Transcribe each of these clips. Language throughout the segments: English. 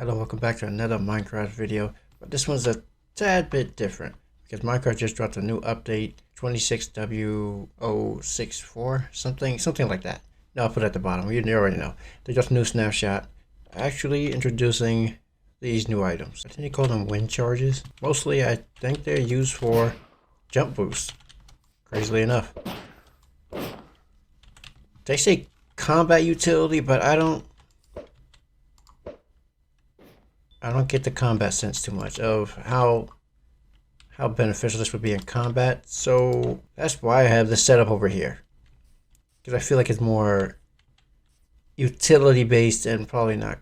Hello, welcome back to another Minecraft video, but this one's a tad bit different because Minecraft just dropped a new update, 26W064, something like that. No, I'll put it at the bottom. You already know. They just a new snapshot, actually introducing these new items. I think they call them wind charges. Mostly, I think they're used for jump boosts. Crazily enough, they say combat utility, but I don't get the combat sense too much of how beneficial this would be in combat. So that's why I have this setup over here, because I feel like it's more utility based and probably not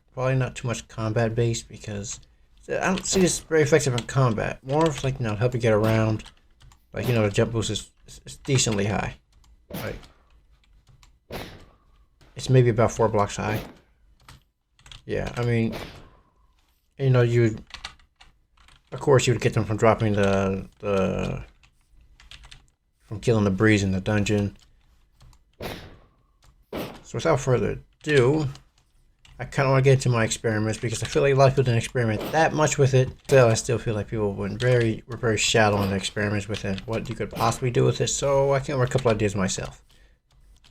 too much combat based, because I don't see this very effective in combat. More of like, help you get around. Like, the jump boost is decently high. Like, it's maybe about 4 blocks high. Yeah, I mean, you, of course, you would get them from dropping from killing the breeze in the dungeon. So without further ado, I kind of want to get into my experiments, because I feel like a lot of people didn't experiment that much with it. Still, I still feel like people were very shallow in the experiments with it, what you could possibly do with it. So I came up with a couple ideas myself.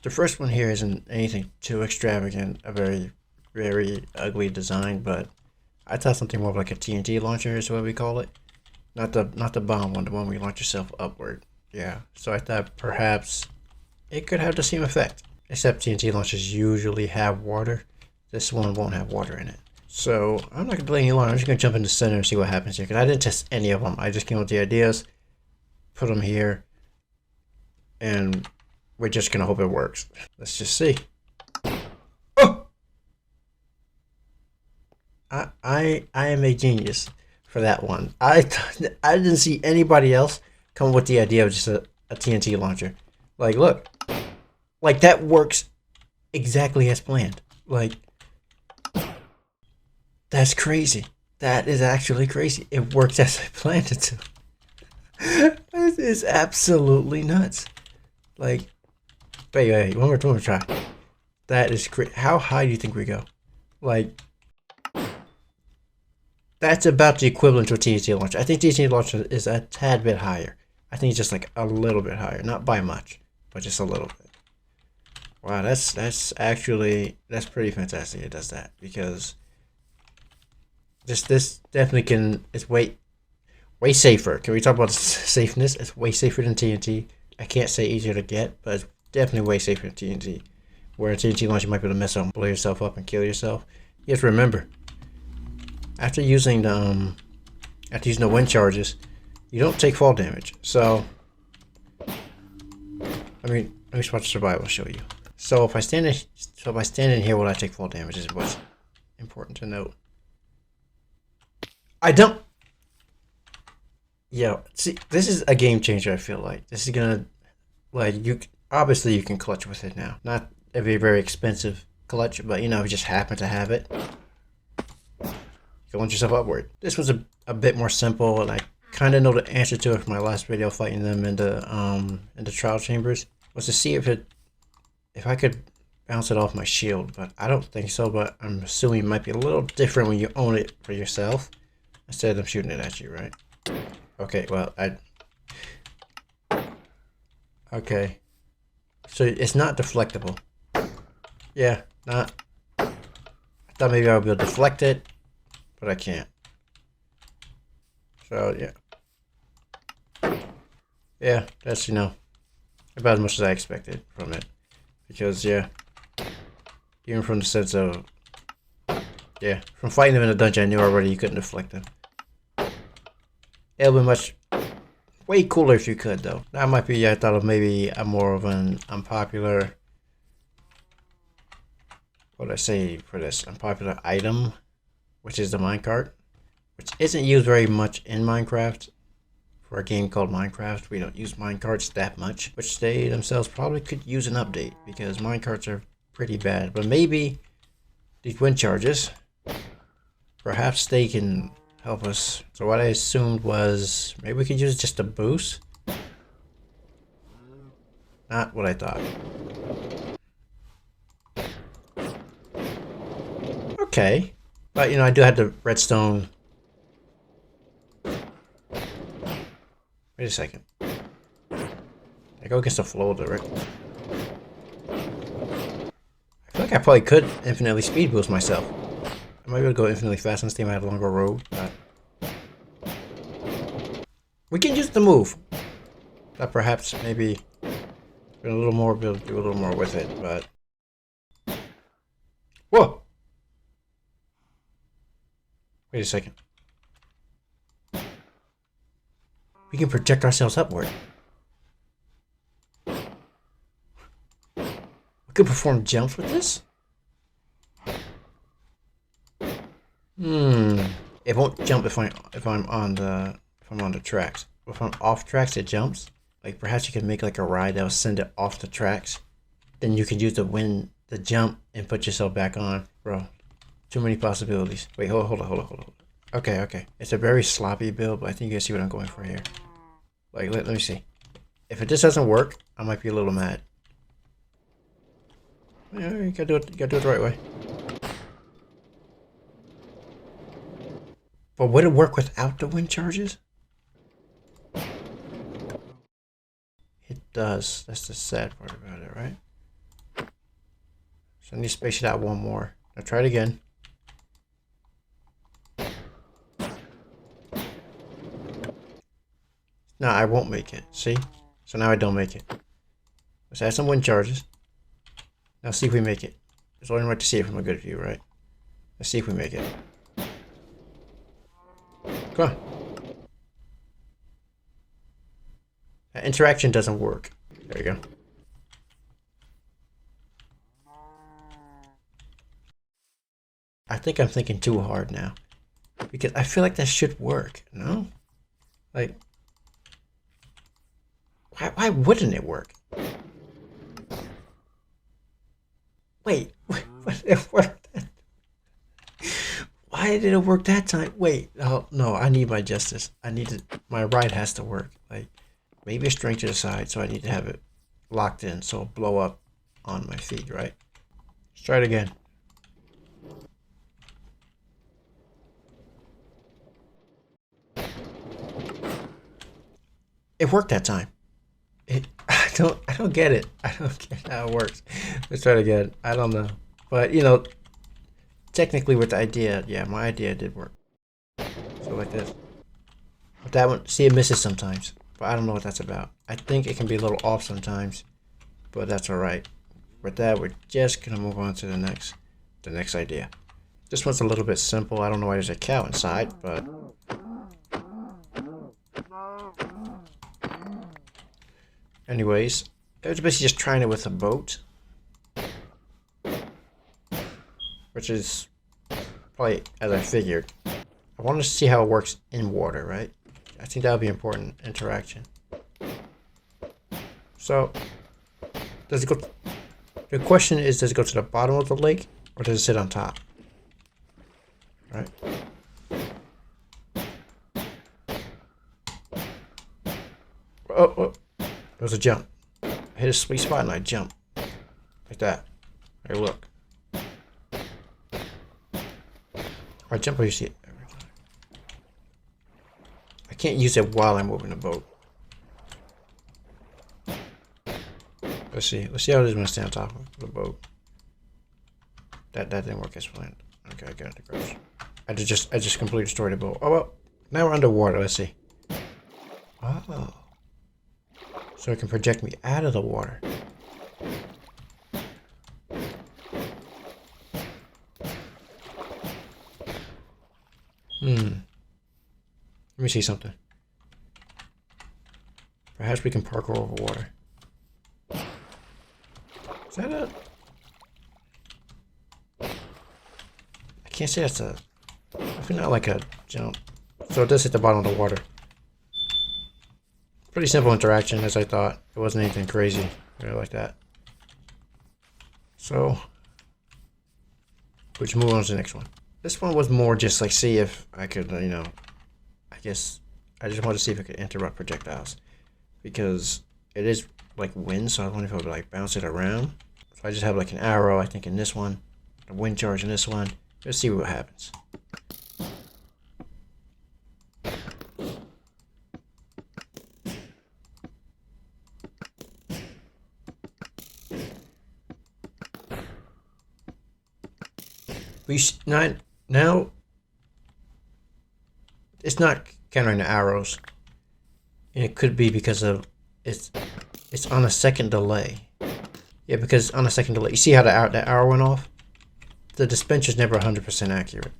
The first one here isn't anything too extravagant, a very ugly design, but I thought something more of like a TNT launcher is what we call it. Not the bomb one, the one where you launch yourself upward. Yeah, so I thought perhaps it could have the same effect. Except TNT launchers usually have water. This one won't have water in it. So I'm not going to delay any longer. I'm just going to jump in the center and see what happens here, because I didn't test any of them. I just came up with the ideas, put them here, and we're just going to hope it works. Let's just see. Oh! I am a genius for that one. I didn't see anybody else come up with the idea of just a TNT launcher. Like, look. Like, that works exactly as planned. Like, that's crazy. That is actually crazy. It works as I planned it to. This is absolutely nuts. Like, wait, one more try. That is crazy. How high do you think we go? Like, that's about the equivalent to a TNT launcher. I think TNT launcher is a tad bit higher. I think it's just like a little bit higher. Not by much, but just a little bit. Wow, that's pretty fantastic. It does that, because this definitely is way safer. Can we talk about safeness? It's way safer than TNT. I can't say easier to get, but it's definitely way safer than TNT. Where a TNT launcher you might be able to mess up and blow yourself up and kill yourself. You have to remember, after using the wind charges, you don't take fall damage. So, I mean, let me swatch survival. I'll show you. So if I stand in here, will I take fall damage? Is what's important to note. I don't. Yeah, see, this is a game changer. I feel like this is gonna, like, obviously you can clutch with it now. Not a very expensive clutch, but if you just happen to have it, you can launch yourself upward. This was a bit more simple, and I kind of know the answer to it from my last video fighting them in the trial chambers. Was to see if I could bounce it off my shield, but I don't think so. But I'm assuming it might be a little different when you own it for yourself, instead of them shooting it at you, right? Okay, well, okay. So it's not deflectable. Yeah, not. I thought maybe I would be able to deflect it, but I can't. So, yeah. Yeah, that's, about as much as I expected from it. Because, yeah, even from the sense of, yeah, from fighting them in the dungeon, I knew already you couldn't deflect them. It would be way cooler if you could, though. That might be, I thought of maybe more of an unpopular, what did I say for this? Unpopular item, which is the minecart, which isn't used very much in Minecraft. For a game called Minecraft, we don't use minecarts that much, which they themselves probably could use an update, because minecarts are pretty bad. But maybe these wind charges, perhaps they can help us. So what I assumed was maybe we could use just a boost. Not what I thought. Okay. But, you know, I do have the redstone. Wait a second. I go against the flow of the right. I feel like I probably could infinitely speed boost myself. I might be able to go infinitely fast and I have a longer road, but we can use the move. That perhaps maybe a little more, be able to do a little more with it, but whoa! Wait a second. We can project ourselves upward. We could perform jumps with this? It won't jump if I'm on the tracks. If I'm off tracks, it jumps. Like perhaps you can make like a ride that'll send it off the tracks. Then you can use the jump and put yourself back on. Bro, too many possibilities. Wait, hold on. Okay. It's a very sloppy build, but I think you guys see what I'm going for here. Like, let me see. If it just doesn't work, I might be a little mad. Yeah, you gotta do it the right way. But would it work without the wind charges? It does. That's the sad part about it, right? So I need to space it out one more. I'll try it again. No, I won't make it. See? So now I don't make it. Let's add some wind charges. Now see if we make it. There's only right to see it from a good view, right? Let's see if we make it. Come on. That interaction doesn't work. There you go. I think I'm thinking too hard now. Because I feel like that should work, no? Like, why wouldn't it work? Wait, it worked. Why did it work that time? Wait, oh no, I need my justice. My ride has to work. Like, maybe a string to the side, so I need to have it locked in so it'll blow up on my feet, right? Let's try it again. It worked that time. I don't get it. I don't get how it works. Let's try it again. I don't know. But, you know, technically with the idea, yeah, my idea did work. So like this. But that one, see, it misses sometimes. But I don't know what that's about. I think it can be a little off sometimes. But that's alright. With that, we're just going to move on to the next idea. This one's a little bit simple. I don't know why there's a cow inside, but... Anyways, I was basically just trying it with a boat. Which is probably as I figured. I wanted to see how it works in water, right? I think that would be important interaction. So, does it go... The question is, does it go to the bottom of the lake or does it sit on top? Right? Oh. There was a jump. I hit a sweet spot and I jump. Like that. Hey, look. I jump where you see it. I can't use it while I'm moving the boat. Let's see how it is when I stay on top of the boat. That didn't work as planned. Okay, I got it across. I just completely destroyed the boat. Oh well. Now we're underwater. Let's see. Oh. So it can project me out of the water. Let me see something. Perhaps we can parkour over water. Is that it? I can't say that's a... I feel not like a jump. So it does hit the bottom of the water. Pretty simple interaction, as I thought. It wasn't anything crazy, really like that. So, we should move on to the next one. This one was more just like see if I could, you know, I guess I just wanted to see if I could interrupt projectiles because it is like wind, so I wonder if I would like bounce it around. So I just have like an arrow, I think, in this one, a wind charge in this one, Let's see what happens. Not now. It's not countering the arrows, and it could be because of it's on a second delay. Yeah, because on a second delay, you see how that arrow went off? The dispenser's never 100% accurate.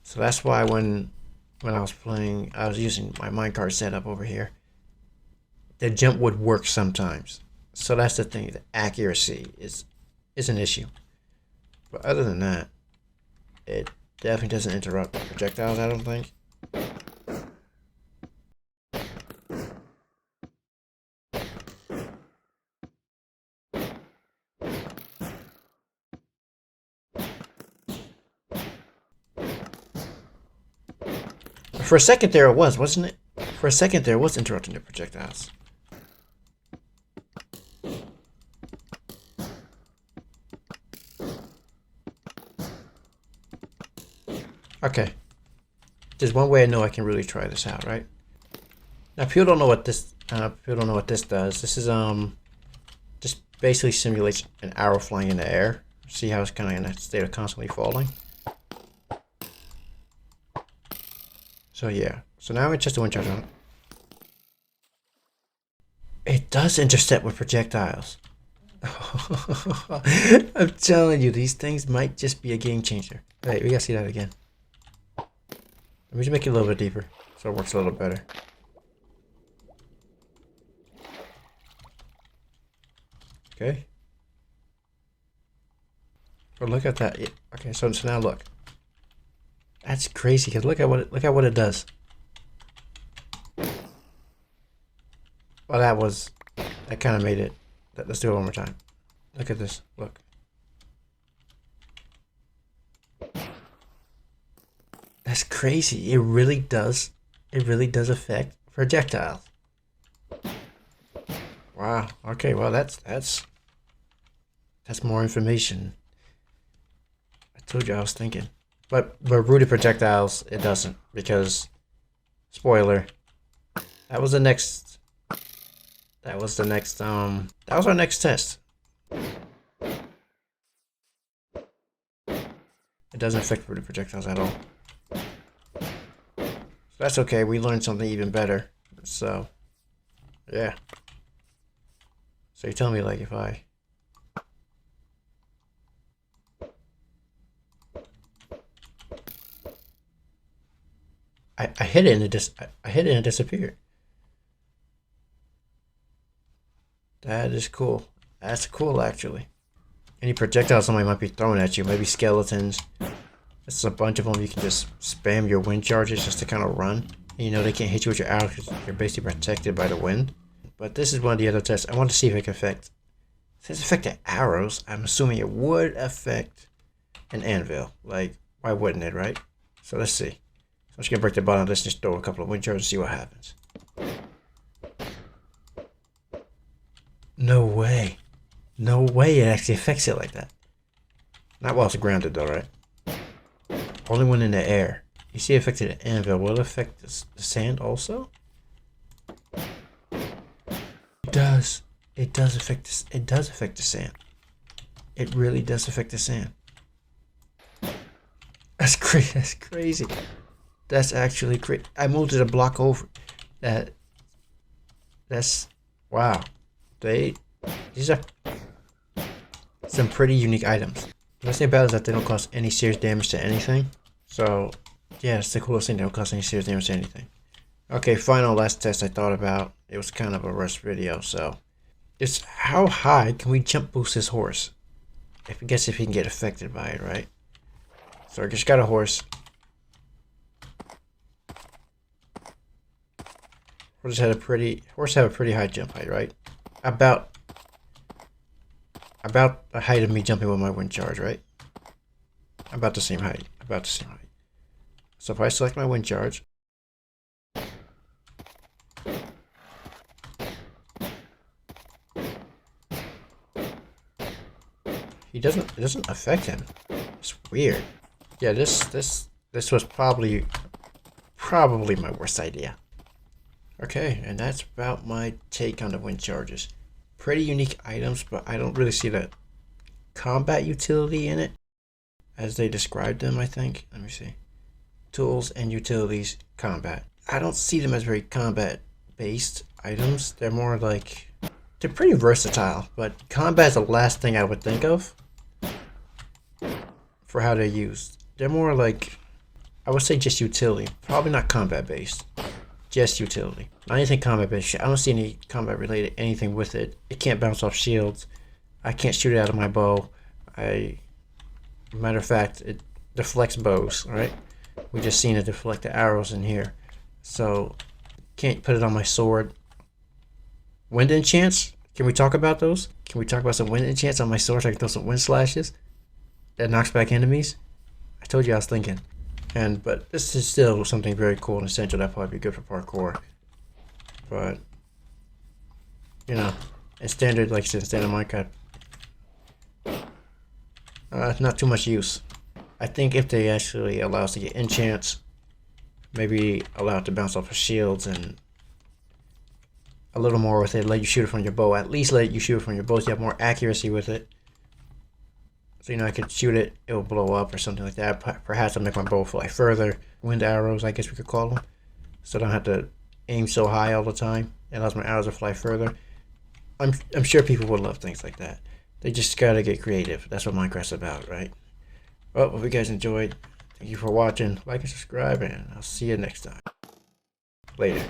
So that's why when I was playing, I was using my minecart setup over here. The jump would work sometimes. So that's the thing. The accuracy is an issue. But other than that, it definitely doesn't interrupt the projectiles, I don't think. For a second there it was, wasn't it? For a second there it was interrupting the projectiles. Okay. There's one way I know I can really try this out, right? Now people don't know what this does. This is just basically simulates an arrow flying in the air. See how it's kind of in a state of constantly falling. So yeah. So now I'm just a wind charge on it. It does intercept with projectiles. I'm telling you, these things might just be a game changer. Hey, we gotta see that again. Let me just make it a little bit deeper so it works a little better. Okay. But look at that. Yeah. Okay, so now look. That's crazy because look at what it does. Well, that kind of made it. Let's do it one more time. Look at this. Look. That's crazy. It really does. It really does affect projectiles. Wow. Okay. Well, that's more information. I told you I was thinking. But rooted projectiles, it doesn't, because spoiler. That was our next test. It doesn't affect rooted projectiles at all. So that's okay, we learned something even better. So yeah. So you're telling me like if I hit it and it disappeared. That is cool. That's cool, actually. Any projectiles somebody might be throwing at you, maybe skeletons. There's a bunch of them. You can just spam your wind charges just to kind of run. And you know they can't hit you with your arrows because you're basically protected by the wind. But this is one of the other tests. I want to see if it can affect. Since it affected arrows, I'm assuming it would affect an anvil. Like, why wouldn't it, right? So let's see. So I'm just gonna break the bottom of this and just throw a couple of wind charges and see what happens. No way. No way it actually affects it like that. Not while it's grounded though, right? Only when in the air. You see it affected the anvil. Will it affect the sand also? It does. It does affect this. It does affect the sand. It really does affect the sand. That's crazy. That's crazy. That's actually crazy. I moved it a block over. That's wow. These are some pretty unique items. The best thing about it is that they don't cause any serious damage to anything. So yeah, it's the coolest thing. They don't cause any serious damage to anything. Okay, last test I thought about. It was kind of a rush video, so it's how high can we jump boost this horse? I guess if he can get affected by it, right? So I just got a horse. Horses have a pretty high jump height, right? About the height of me jumping with my wind charge, right? About the same height. So if I select my wind charge, it doesn't affect him. It's weird. Yeah, this was probably my worst idea. Okay, and that's about my take on the wind charges. Pretty unique items, but I don't really see the combat utility in it as they described them, I think. Let me see. Tools and utilities, combat. I don't see them as very combat based items. They're more like, they're pretty versatile, but combat is the last thing I would think of for how they're used. They're more like, I would say just utility. Probably not combat based. Just utility. Not anything combat based. I don't see any combat related anything with it. It can't bounce off shields. I can't shoot it out of my bow. Matter of fact, it deflects bows, right? We just seen it deflect the arrows in here. So, can't put it on my sword. Wind enchants? Can we talk about those? Can we talk about some wind enchants on my sword so I can throw some wind slashes? That knocks back enemies? I told you I was thinking. But this is still something very cool and essential that probably be good for parkour. But, you know, in standard, like I said, standard Minecraft, not too much use. I think if they actually allow us to get enchants, maybe allow it to bounce off of shields and a little more with it, let you shoot it from your bow. At least let you shoot it from your bow so you have more accuracy with it. So, you know, I could shoot it, it'll blow up or something like that. Perhaps I'll make my bow fly further. Wind arrows, I guess we could call them. So I don't have to aim so high all the time. It allows my arrows to fly further. I'm sure people would love things like that. They just gotta get creative. That's what Minecraft's about, right? Well, hope you guys enjoyed. Thank you for watching. Like and subscribe, and I'll see you next time. Later.